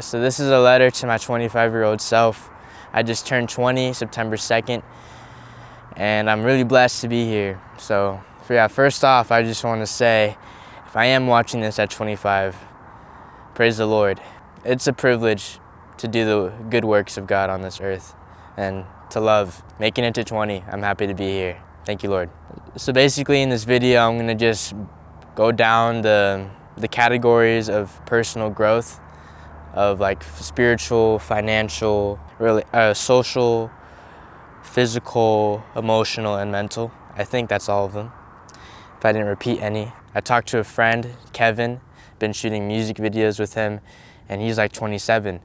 So this is a letter to my 25-year-old self. I just turned 20 September 2nd, and I'm really blessed to be here. So yeah, first off, I just want to say, if I am watching this at 25, praise the Lord. It's a privilege to do the good works of God on this earth and to love. Making it to 20, I'm happy to be here. Thank you, Lord. So basically in this video, I'm gonna just go down the categories of personal growth, of like spiritual, financial, social, physical, emotional, and mental. I think that's all of them, if I didn't repeat any. I talked to a friend, Kevin, been shooting music videos with him, and he's like 27.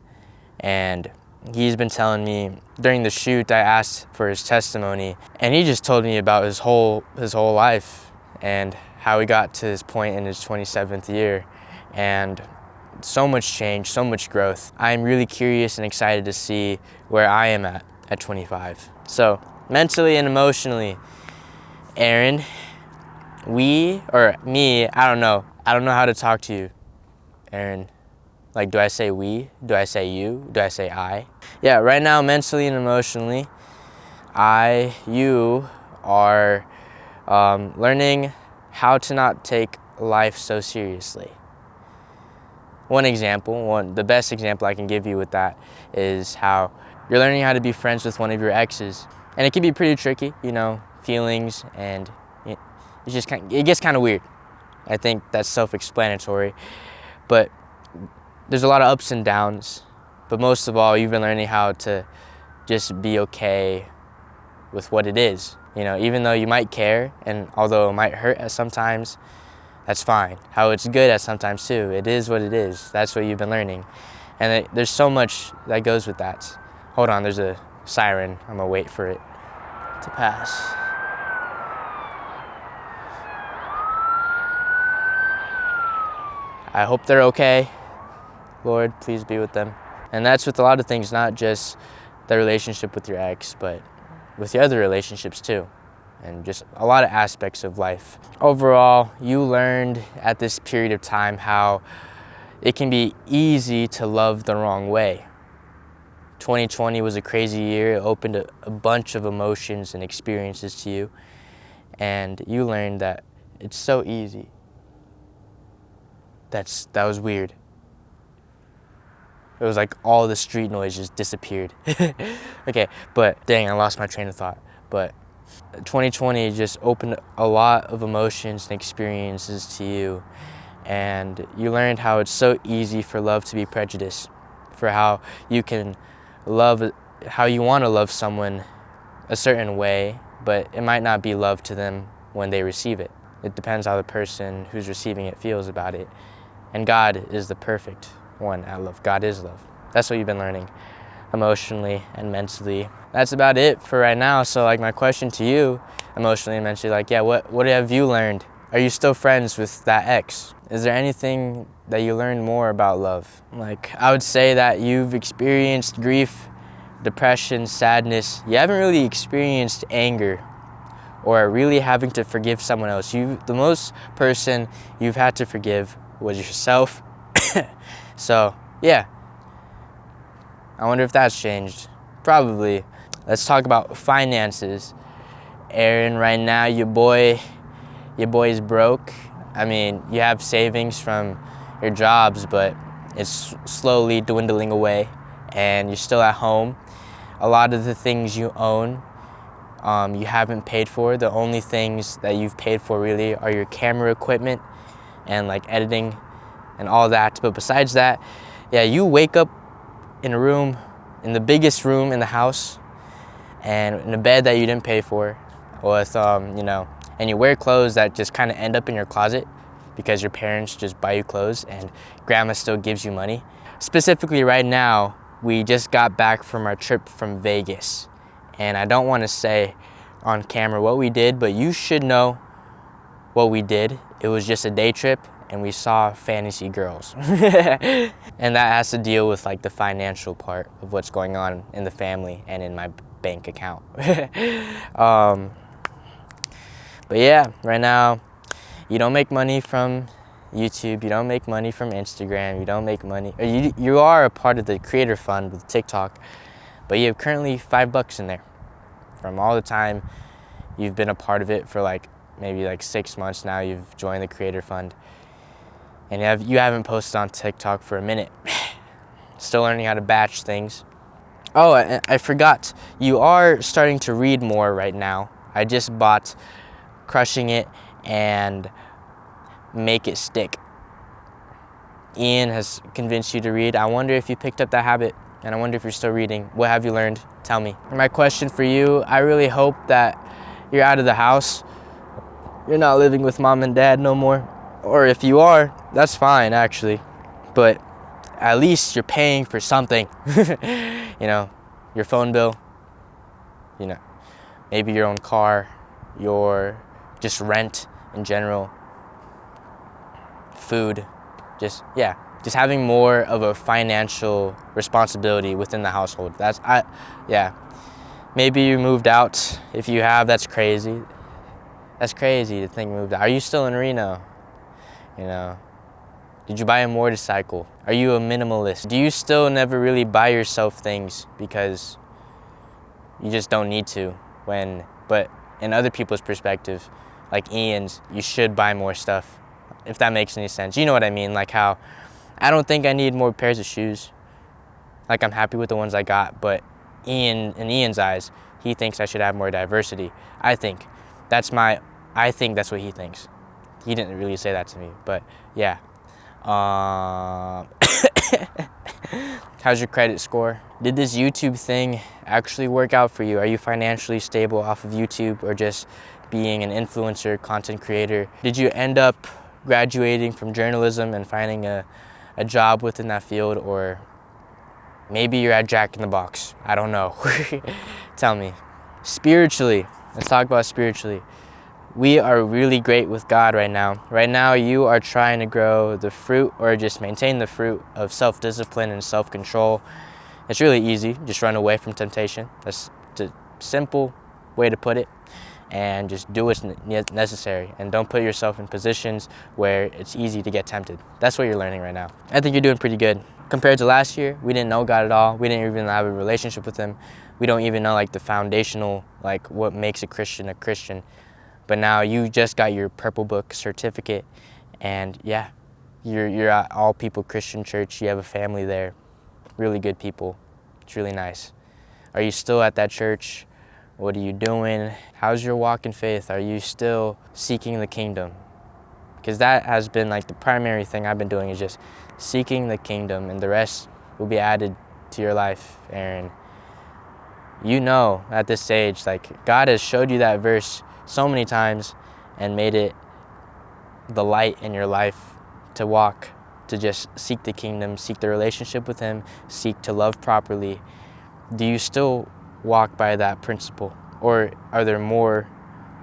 And he's been telling me, during the shoot, I asked for his testimony, and he just told me about his whole life and how he got to this point in his 27th year. And so much change, so much growth. I'm really curious and excited to see where I am at 25. So mentally and emotionally, Aaron, I don't know how to talk to you, Aaron. Like, do I say we? Do I say you? Do I say I? Yeah, right now, mentally and emotionally, you are learning how to not take life so seriously. The best example I can give you with that is how you're learning how to be friends with one of your exes. And it can be pretty tricky, feelings, and it gets kind of weird. I think that's self-explanatory, but there's a lot of ups and downs. But most of all, you've been learning how to just be okay with what it is. Even though you might care, and although it might hurt at sometimes, that's fine. How it's good at sometimes too. It is what it is. That's what you've been learning. And there's so much that goes with that. Hold on, there's a siren. I'm gonna wait for it to pass. I hope they're okay. Lord, please be with them. And that's with a lot of things, not just the relationship with your ex, but with your other relationships too, and just a lot of aspects of life. Overall, you learned at this period of time how it can be easy to love the wrong way. 2020 was a crazy year. It opened a bunch of emotions and experiences to you, and you learned that it's so easy. That was weird. It was like all the street noise just disappeared. Okay, but dang, I lost my train of thought. But 2020 just opened a lot of emotions and experiences to you. And you learned how it's so easy for love to be prejudiced, for how you can love, how you want to love someone a certain way, but it might not be love to them when they receive it. It depends how the person who's receiving it feels about it. And God is the perfect one at love. God is love. That's what you've been learning emotionally and mentally. That's about it for right now. So like my question to you, emotionally and mentally, what have you learned? Are you still friends with that ex? Is there anything that you learned more about love? I would say that you've experienced grief, depression, sadness. You haven't really experienced anger or really having to forgive someone else. The most person you've had to forgive was yourself. So, yeah. I wonder if that's changed. Probably. Let's talk about finances. Aaron, right now your boy's broke. I mean, you have savings from your jobs, but it's slowly dwindling away, and you're still at home. A lot of the things you own, you haven't paid for. The only things that you've paid for really are your camera equipment and editing and all that. But besides that, yeah, you wake up in in the biggest room in the house, and in a bed that you didn't pay for, with and you wear clothes that just kind of end up in your closet because your parents just buy you clothes and grandma still gives you money. Specifically right now, we just got back from our trip from Vegas, and I don't want to say on camera what we did, but you should know what we did. It was just a day trip, and we saw fantasy girls. And that has to deal with the financial part of what's going on in the family and in my bank account. But yeah, right now, you don't make money from YouTube, you don't make money from Instagram, you don't make money, or you are a part of the creator fund with TikTok, but you have currently $5 in there from all the time you've been a part of it for maybe 6 months now. You've joined the creator fund, and you haven't posted on TikTok for a minute. Still learning how to batch things. Oh, I forgot, you are starting to read more right now. I just bought Crushing It and Make It Stick. Ian has convinced you to read. I wonder if you picked up that habit, and I wonder if you're still reading. What have you learned? Tell me. My question for you, I really hope that you're out of the house. You're not living with mom and dad no more. Or if you are, that's fine actually. But at least you're paying for something. You know, your phone bill, you know, maybe your own car, your just rent in general, food, just having more of a financial responsibility within the household. Maybe you moved out. If you have, that's crazy. That's crazy to think you moved out. Are you still in Reno? You know, did you buy a motorcycle? Are you a minimalist? Do you still never really buy yourself things because you just don't need to? But in other people's perspective, like Ian's, you should buy more stuff, if that makes any sense. You know what I mean? Like how I don't think I need more pairs of shoes. Like I'm happy with the ones I got, but in Ian's eyes, he thinks I should have more diversity. I think that's what he thinks. He didn't really say that to me, but yeah. How's your credit score? Did this YouTube thing actually work out for you? Are you financially stable off of YouTube or just being an influencer, content creator? Did you end up graduating from journalism and finding a job within that field, or maybe you're at Jack in the Box? I don't know. Tell me. Spiritually, let's talk about spiritually. We are really great with God right now. Right now, you are trying to grow the fruit, or just maintain the fruit of self-discipline and self-control. It's really easy. Just run away from temptation. That's the simple way to put it. And just do what's necessary. And don't put yourself in positions where it's easy to get tempted. That's what you're learning right now. I think you're doing pretty good. Compared to last year, we didn't know God at all. We didn't even have a relationship with Him. We don't even know the foundational, what makes a Christian a Christian. But now you just got your Purple Book certificate, and yeah, you're at All People Christian Church. You have a family there, really good people. It's really nice. Are you still at that church? What are you doing? How's your walk in faith? Are you still seeking the kingdom? Because that has been the primary thing I've been doing, is just seeking the kingdom, and the rest will be added to your life, Aaron. You know, at this stage, God has showed you that verse so many times and made it the light in your life to walk, to just seek the kingdom, seek the relationship with Him, seek to love properly. Do you still walk by that principle, or are there more,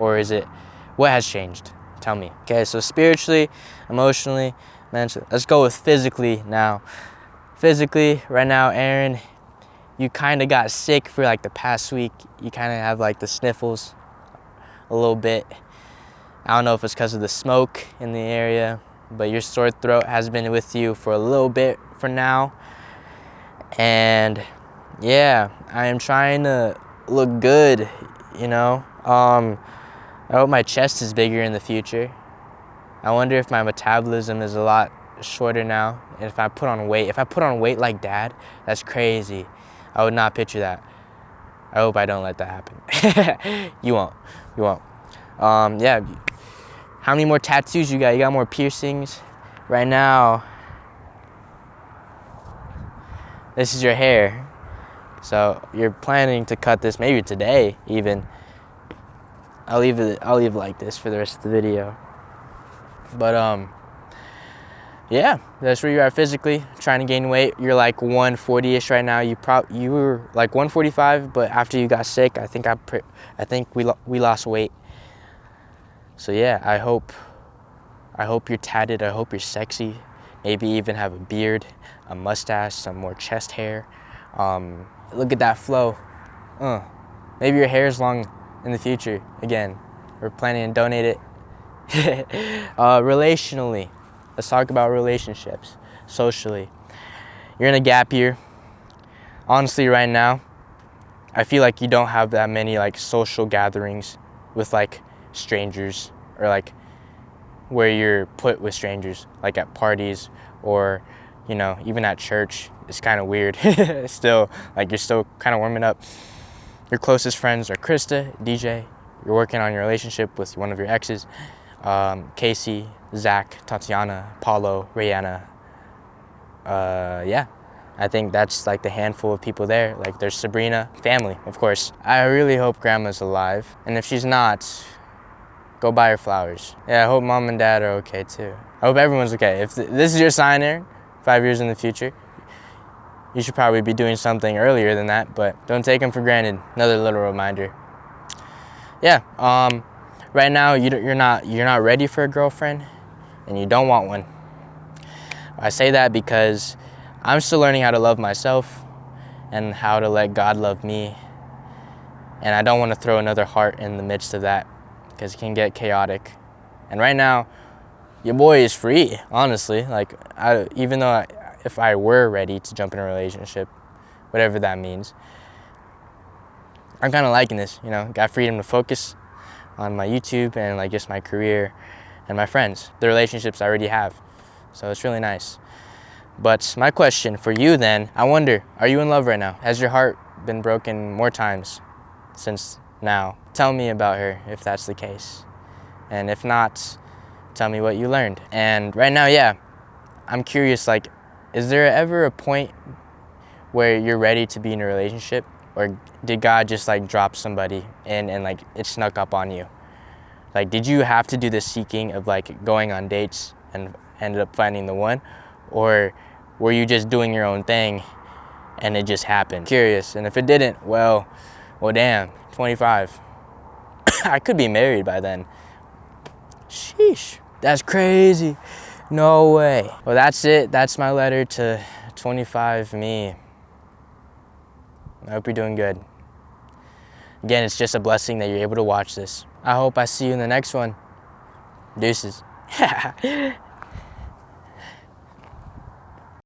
or is it, what has changed? Tell me. Okay, so spiritually, emotionally, mentally. Let's go with physically now. Physically, right now, Aaron, you kind of got sick for the past week. You kind of have the sniffles a little bit. I don't know if it's because of the smoke in the area, but your sore throat has been with you for a little bit for now. And yeah, I am trying to look good, you know. I hope my chest is bigger in the future. I wonder if my metabolism is a lot shorter now. And if I put on weight like Dad, that's crazy. I would not picture that. I hope I don't let that happen. You won't. Yeah. How many more tattoos you got? You got more piercings? Right now, this is your hair. So you're planning to cut this maybe today even. I'll leave it like this for the rest of the video. But yeah, that's where you're at physically, trying to gain weight. You're 140-ish right now. You were 145, but after you got sick, I think we lost weight. So yeah, I hope you're tatted. I hope you're sexy. Maybe even have a beard, a mustache, some more chest hair. Look at that flow. Maybe your hair is long in the future. Again, we're planning to donate it. Relationally, Let's talk about relationships, socially. You're in a gap year. Honestly, right now, I feel like you don't have that many like social gatherings with like strangers, or like where you're put with strangers, like at parties, or even at church. It's kind of weird. Still, like, you're still kind of warming up. Your closest friends are Krista, DJ. You're working on your relationship with one of your exes, Casey, Zach, Tatiana, Paulo, Rihanna. Yeah, I think that's like the handful of people there. Like, there's Sabrina, family, of course. I really hope grandma's alive, and if she's not, go buy her flowers. Yeah, I hope mom and dad are okay too. I hope everyone's okay. If this is your sign, Aaron, 5 years in the future, you should probably be doing something earlier than that, but don't take them for granted. Another little reminder. Yeah, right now you're not ready for a girlfriend, and you don't want one. I say that because I'm still learning how to love myself and how to let God love me, and I don't want to throw another heart in the midst of that, because it can get chaotic. And right now, your boy is free, honestly. Like, even though if I were ready to jump in a relationship, whatever that means, I'm kind of liking this, got freedom to focus on my YouTube and like just my career and my friends, the relationships I already have. So it's really nice. But my question for you then, I wonder, are you in love right now? Has your heart been broken more times since now? Tell me about her if that's the case. And if not, tell me what you learned. And right now, yeah, I'm curious, like, is there ever a point where you're ready to be in a relationship? Or did God just like drop somebody in and like it snuck up on you? Like, did you have to do the seeking of like going on dates and ended up finding the one? Or were you just doing your own thing and it just happened? Curious. And if it didn't, well damn, 25. I could be married by then. Sheesh, that's crazy. No way. Well, that's it. That's my letter to 25 me. I hope you're doing good. Again, it's just a blessing that you're able to watch this. I hope I see you in the next one. Deuces.